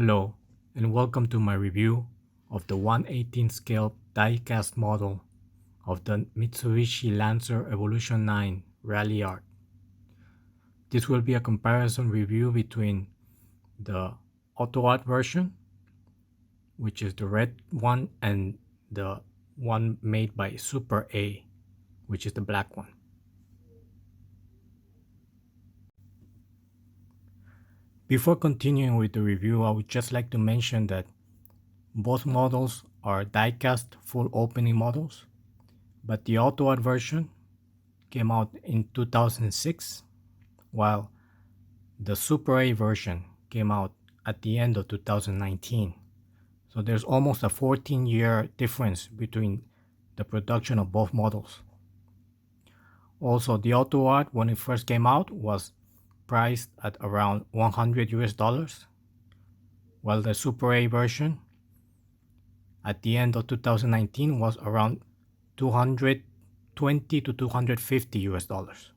Hello, and welcome to my review of the 1/18 scale diecast model of the Mitsubishi Lancer Evolution 9 Ralliart. This will be a comparison review between the Autoart version, which is the red one, and the one made by SuperA, which is the black one. Before continuing with the review, I would just like to mention that both models are die-cast full opening models, but the Autoart version came out in 2006, while the SuperA version came out at the end of 2019. So there's almost a 14-year difference between the production of both models. Also, the Autoart, when it first came out, was priced at around $100, while the SuperA version at the end of 2019 was around $220 to $250.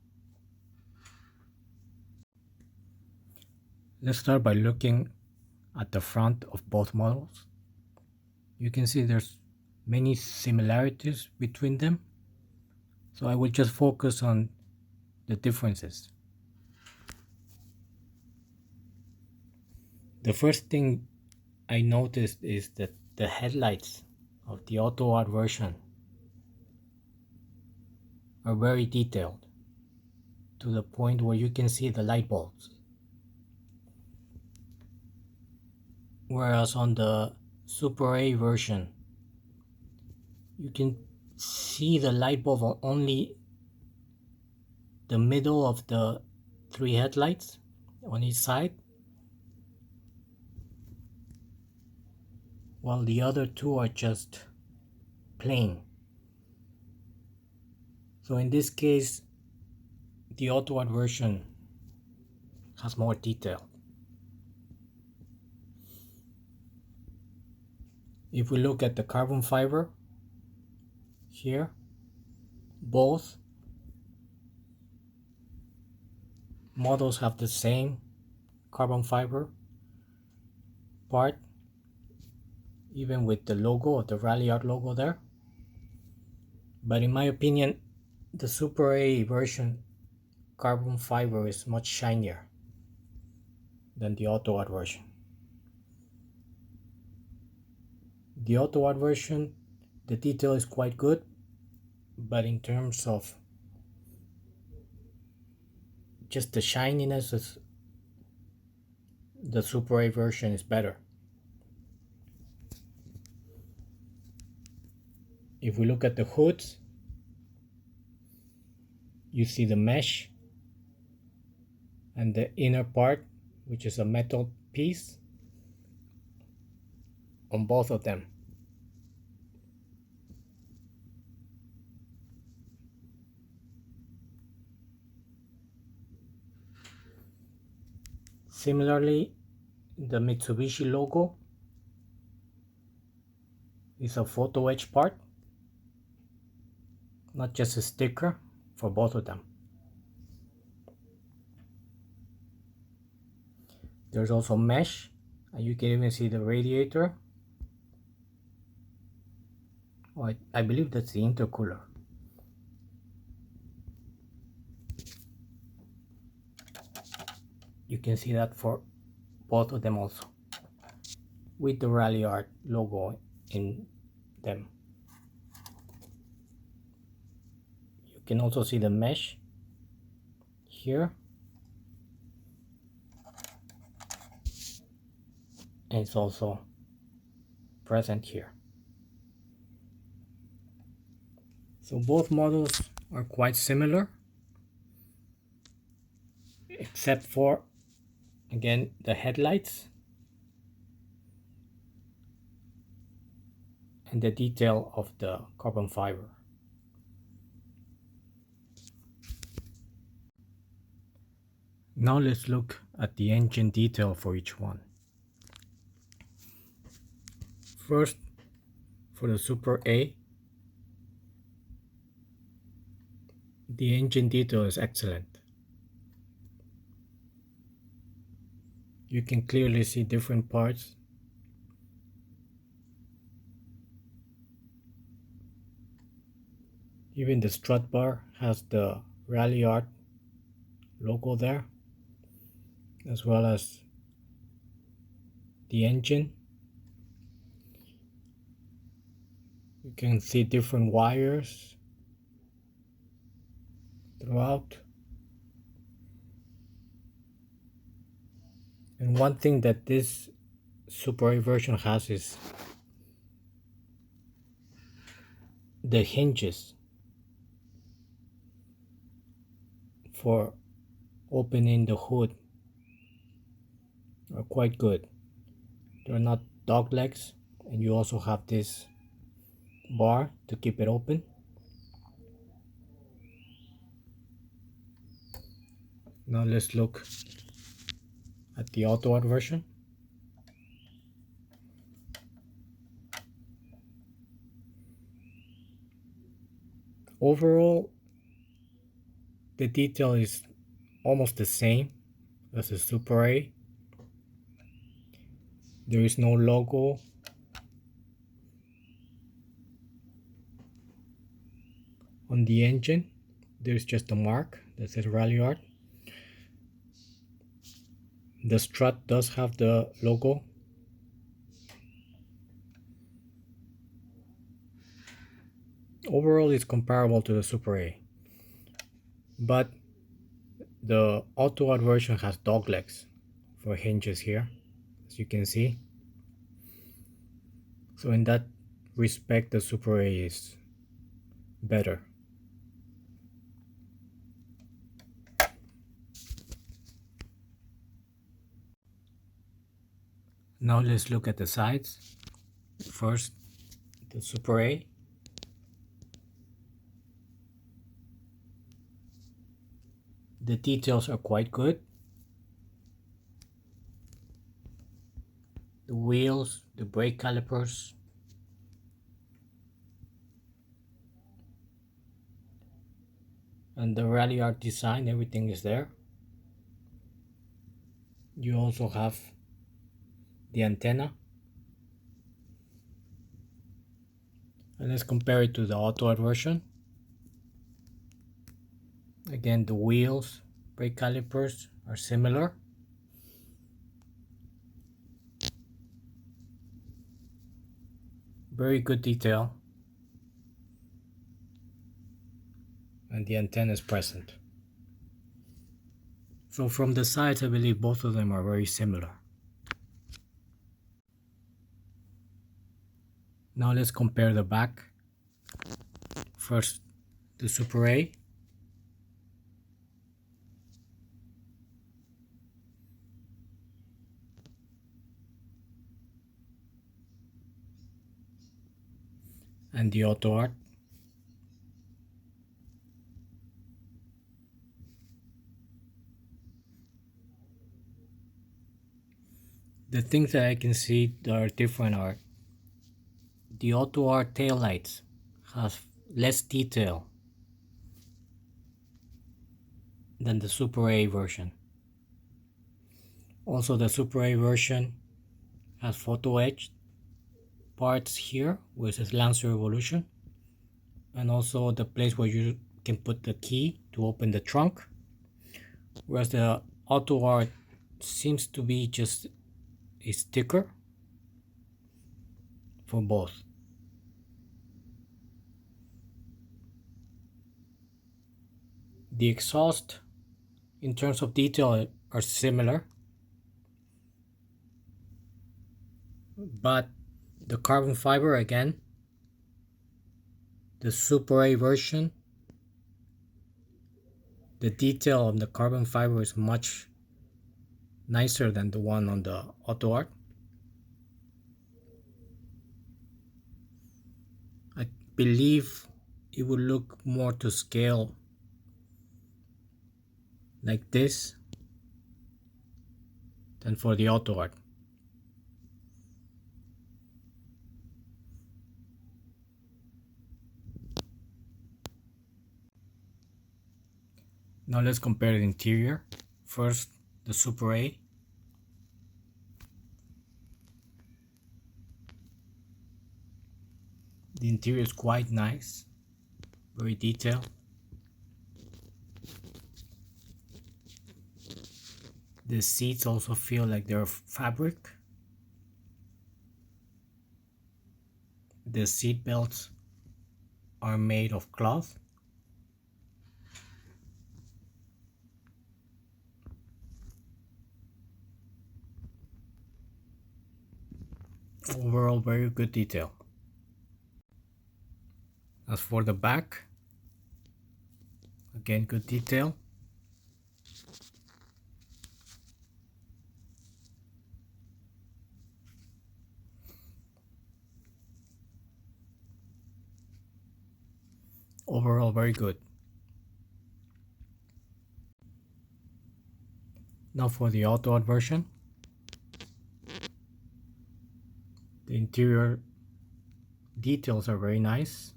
Let's start by looking at the front of both models. You can see there's many similarities between them, so I will just focus on the differences. The first thing I noticed is that the headlights of the Autoart version are very detailed, to the point where you can see the light bulbs. Whereas on the SuperA version, you can see the light bulb on only the middle of the three headlights on each side, while the other two are just plain. So in this case, the Autoart version has more detail. If we look at the carbon fiber here, both models have the same carbon fiber part, even with the logo, the Ralliart logo there. But in my opinion, the SuperA version carbon fiber is much shinier than the Autoart version. The Autoart version, the detail is quite good, but in terms of just the shininess, the SuperA version is better. If we look at the hoods, you see the mesh and the inner part, which is a metal piece, on both of them. Similarly, the Mitsubishi logo is a photo etch part, not just a sticker, for both of them. There's also mesh, and you can even see the radiator. Oh, I believe that's the intercooler. You can see that for both of them also, with the Ralliart logo in them. You can also see the mesh here, and it's also present here. So both models are quite similar, except for, again, the headlights and the detail of the carbon fiber. Now let's look at the engine detail for each one. First, for the SuperA, the engine detail is excellent. You can clearly see different parts. Even the strut bar has the Ralliart logo there, as well as the engine. You can see different wires throughout. And one thing that this SuperA version has is the hinges for opening the hood are quite good. They're not dog legs, and you also have this bar to keep it open. Now let's look at the Autoart version. Overall, the detail is almost the same as the SuperA. There is no logo. On the engine, there's just a mark that says Ralliart. The strut does have the logo. Overall, it's comparable to the SuperA, but the Autoart version has dog legs for hinges here, as you can see. So in that respect, the SuperA is better. Now let's look at the sides. First, the SuperA. The details are quite good. The wheels, the brake calipers, and the Ralliart design, everything is there. You also have the antenna. And let's compare it to the Autoart version. Again, the wheels, brake calipers are similar. Very good detail. And the antenna is present. So from the sides, I believe both of them are very similar. Now let's compare the back. First, the SuperA. And the Autoart. The things that I can see that are different are the Autoart taillights has less detail than the SuperA version. Also, the SuperA version has photo etched parts here, which is Lancer Evolution, and also the place where you can put the key to open the trunk, whereas the Autoart seems to be just a sticker for both. The exhaust in terms of detail are similar, but the carbon fiber, again, the SuperA version, the detail of the carbon fiber is much nicer than the one on the Autoart. I believe it would look more to scale like this than for the Autoart. Now let's compare the interior. First, the SuperA. The interior is quite nice, very detailed. The seats also feel like they're fabric. The seat belts are made of cloth. Overall, very good detail. As for the back, again, good detail. Overall, very good. Now for the Autoart version. The interior details are very nice.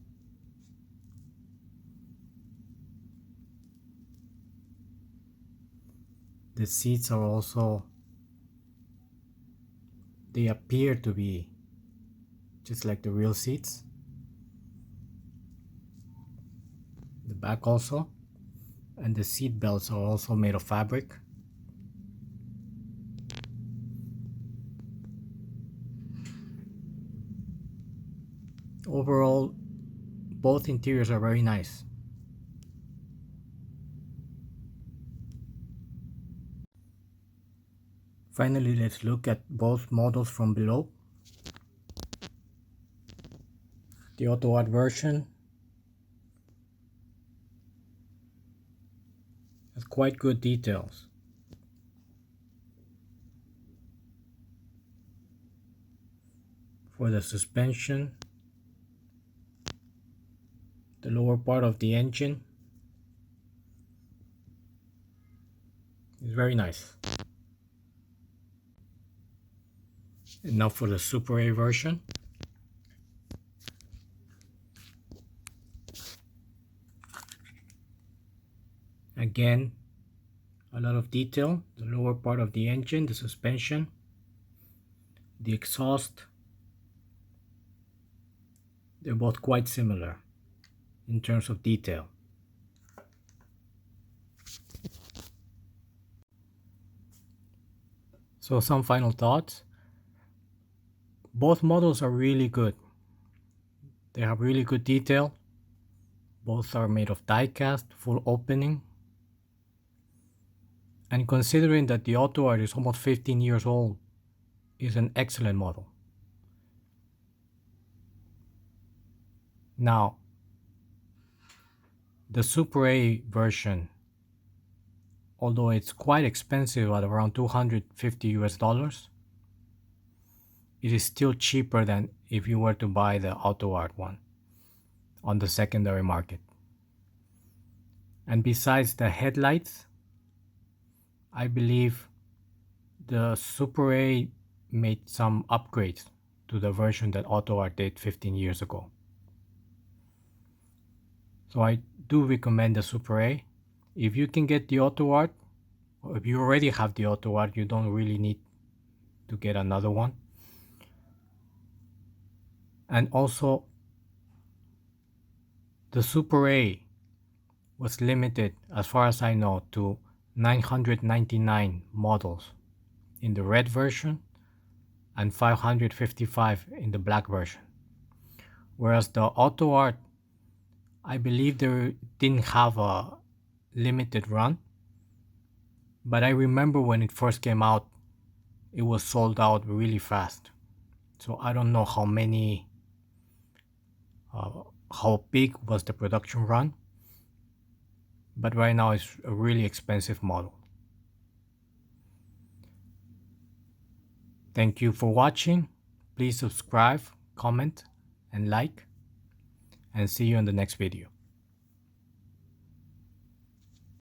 The seats are also, they appear to be just like the real seats. The back also, and the seat belts are also made of fabric. Overall, both interiors are very nice. Finally, let's look at both models from below. The Autoart version has quite good details. For the suspension, the lower part of the engine is very nice. And now for the SuperA version. Again, a lot of detail. The lower part of the engine, the suspension, the exhaust, they're both quite similar in terms of detail. So some final thoughts. Both models are really good. They have really good detail. Both are made of die-cast, full opening. And considering that the Autoart is almost 15 years old, is an excellent model. Now, the SuperA version, although it's quite expensive at around $250, it is still cheaper than if you were to buy the Autoart one on the secondary market. And besides the headlights, I believe the SuperA made some upgrades to the version that Autoart did 15 years ago. So I do recommend the SuperA. If you can get the Autoart, or if you already have the Autoart, you don't really need to get another one. And also, the SuperA was limited, as far as I know, to 999 models in the red version and 555 in the black version. Whereas the Autoart, I believe they didn't have a limited run, but I remember when it first came out, it was sold out really fast. So I don't know how big was the production run, but right now it's a really expensive model. Thank you for watching. Please subscribe, comment, and like, and see you in the next video.